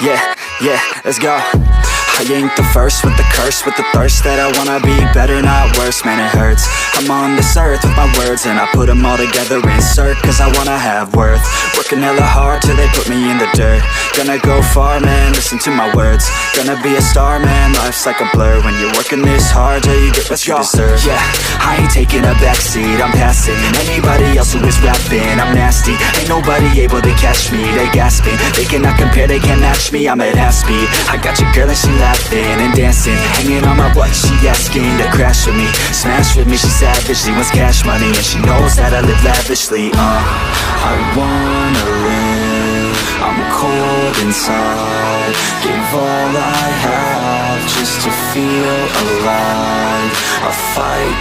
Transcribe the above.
yeah, let's go. I ain't the first with the curse, with the thirst that I wanna be better, not worse, man it hurts. I'm on this earth with my words and I put them all together, insert, cause I wanna have worth. Working hella hard till they put me in the dirt. Gonna go far, man, listen to my words. Gonna be a star, man, life's like a blur. When you're working this hard, yeah, you get what you deserve. Yeah, I ain't taking a backseat, I'm passing anybody else who is rapping. I'm nasty, ain't nobody able to catch me. They gasping, they cannot compare, they can't match me. I'm at half speed, I got your girl and she laughing and dancing, hanging on my butt, she asking to crash with me, smash with me, she savage, she wants cash money, and she knows that I live lavishly. I wanna live, I'm cold inside, give all I have just to feel alive. I fight